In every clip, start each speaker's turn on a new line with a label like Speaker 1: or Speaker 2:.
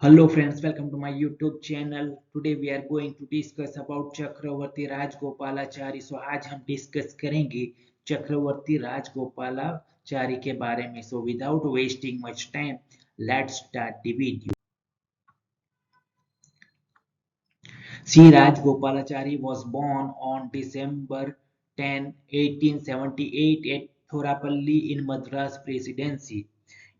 Speaker 1: Hello friends, welcome to my YouTube channel. Today we are going to discuss about चक्रवर्ती राजगोपालाचारी. आज हम discuss करेंगे चक्रवर्ती राजगोपालाचारी के बारे में. So without wasting much time, let's start the video. C. Rajgopalachari was born on December 10, 1878 at Thorapalli in Madras Presidency.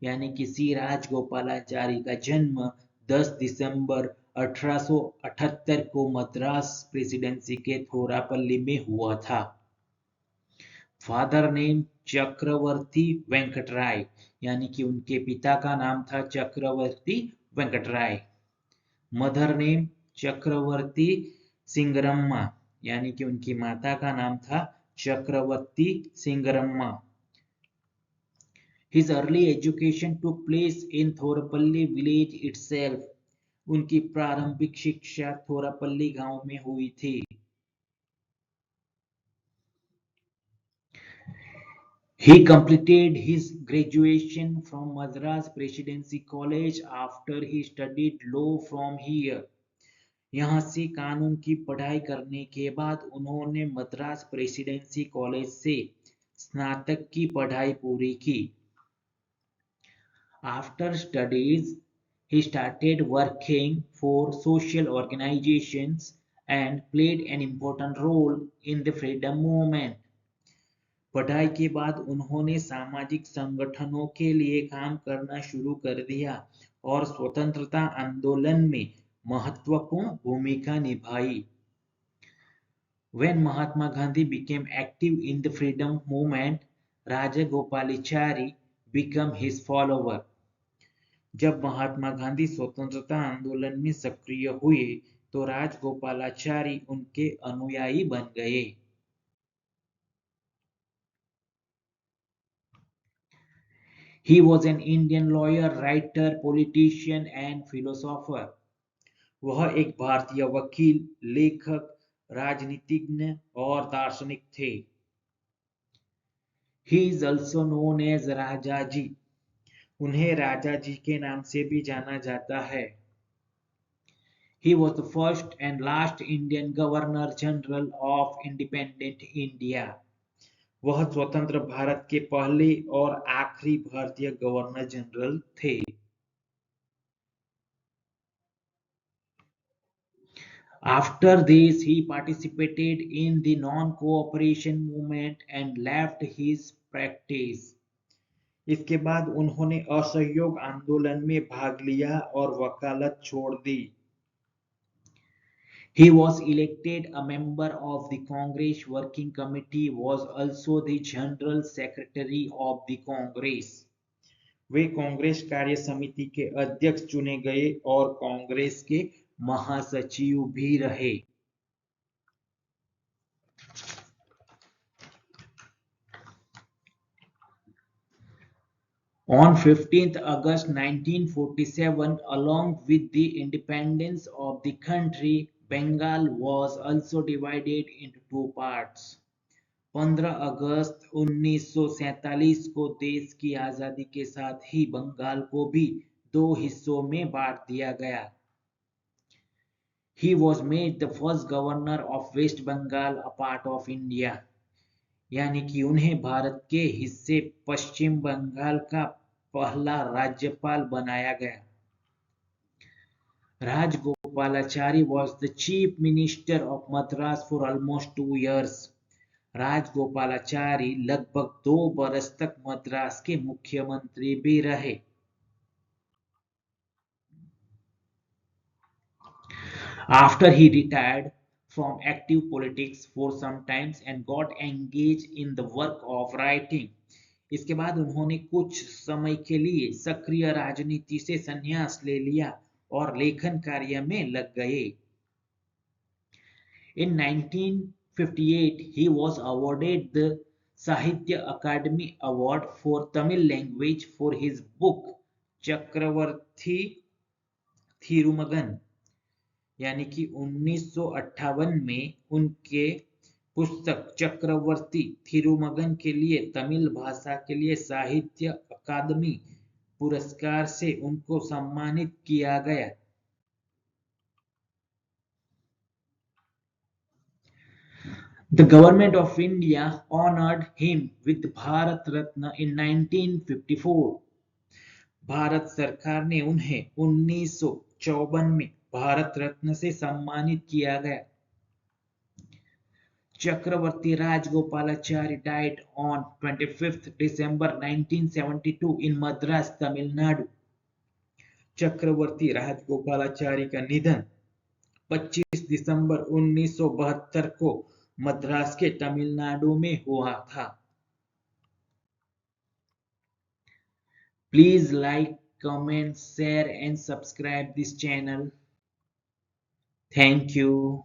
Speaker 1: यानी कि सी राजगोपालाचारी का जन्म 10 दिसंबर 1878 को मद्रास प्रेसिडेंसी के थोरापल्ली में हुआ था. फादर नेम चक्रवर्ती वेंकटराय, यानी कि उनके पिता का नाम था चक्रवर्ती वेंकटराय. मदर नेम चक्रवर्ती सिंगरम्मा, यानी कि उनकी माता का नाम था चक्रवर्ती सिंगरम्मा. His early education took place in Thorapalli village itself. उनकी प्रारंभिक शिक्षा थोरापल्ली गांव में हुई थी. He completed his graduation from Madras Presidency College after he studied law from here. यहाँ से कानून की पढ़ाई करने के बाद उन्होंने मद्रास प्रेसिडेंसी कॉलेज से स्नातक की पढ़ाई पूरी की. After studies, he started working for social organizations and played an important role in the freedom movement. पढ़ाई के बाद उन्होंने सामाजिक संगठनों के लिए काम करना शुरू कर दिया और स्वतंत्रता आंदोलन में महत्वपूर्ण भूमिका निभाई. When Mahatma Gandhi became active in the freedom movement, Rajagopalachari became his follower. जब महात्मा गांधी स्वतंत्रता आंदोलन में सक्रिय हुए तो राजगोपालाचारी उनके अनुयायी बन गए. He was an Indian lawyer, writer, politician and philosopher. वह एक भारतीय वकील, लेखक, राजनीतिज्ञ और दार्शनिक थे. He is also known as Rajaji. उन्हें राजा जी के नाम से भी जाना जाता है. He was the first and last Indian Governor General of independent India. वह स्वतंत्र भारत के पहले और आखिरी भारतीय गवर्नर जनरल थे. After this, he participated in the non-cooperation movement and left his practice. इसके बाद उन्होंने असहयोग आंदोलन में भाग लिया और वकालत छोड़ दी. He was elected a member of the Congress Working Committee, was also the General Secretary of the Congress. वे कांग्रेस कार्य समिति के अध्यक्ष चुने गए और कांग्रेस के महासचिव भी रहे. On 15th August 1947, along with the independence of the country, Bengal was also divided into two parts. 15 अगस्त 1947 को देश की आजादी के साथ ही बंगाल को भी दो हिस्सों में बांट दिया गया. He was made the first governor of West Bengal, a part of India. यानी कि उन्हें भारत के हिस्से पश्चिम बंगाल का पहला राज्यपाल बनाया गया. Rajgopalachari was the chief minister of Madras for almost 2 years. Rajagopalachari लगभग 2 बरस तक मद्रास के मुख्यमंत्री भी रहे. After he retired from active politics for some time and got engaged in the work of writing. इसके बाद उन्होंने कुछ समय के लिए सक्रिय राजनीति से संन्यास ले लिया और लेखन कार्य में लग गए. In 1958, he was awarded the Sahitya Akademi Award for Tamil language for his book चक्रवर्ती थिरुमगन. यानी कि 1958 में उनके पुस्तक चक्रवर्ती थिरुमगन के लिए तमिल भाषा के लिए साहित्य अकादमी पुरस्कार से उनको सम्मानित किया गया। The government of India honored him with Bharat Ratna in 1954. Bharat सरकार ने उन्हें 1954 में भारत रत्न से सम्मानित किया गया। Chakravarti Rajgopalachari died on 25th December 1972 in Madras, Tamil Nadu. चक्रवर्ती राजगोपालाचारी का निधन 25 दिसंबर 1972 को मद्रास के तमिलनाडु में हुआ था। Please like, comment, share and subscribe this channel. Thank you.